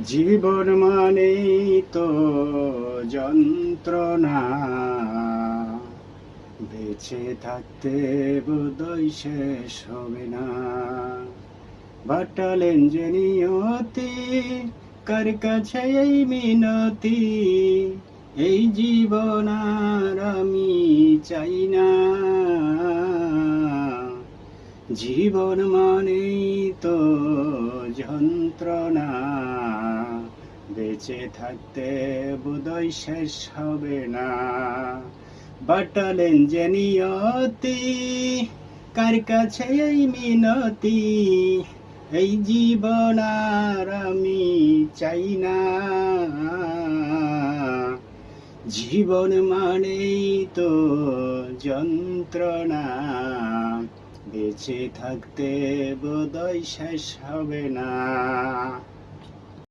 জীবন মানেই তো যন্ত্রণা, বেঁচে থাকতে বোধহয় শেষ হবে না। বাটালেন যে নিয়তি, কার কাছে এই মিনতি, এই জীবন আর আমি চাই না। জীবন মানেই তো যন্ত্রণা, বেঁচে থাকতে বোধহয় শেষ হবে না। বাটালেন যে নিয়তি, কার কাছে এই মিনতি, এই জীবন আর আমি চাই না। জীবন মানেই তো যন্ত্রণা, বেঁচে থাকতে বোধহয় শেষ হবে না।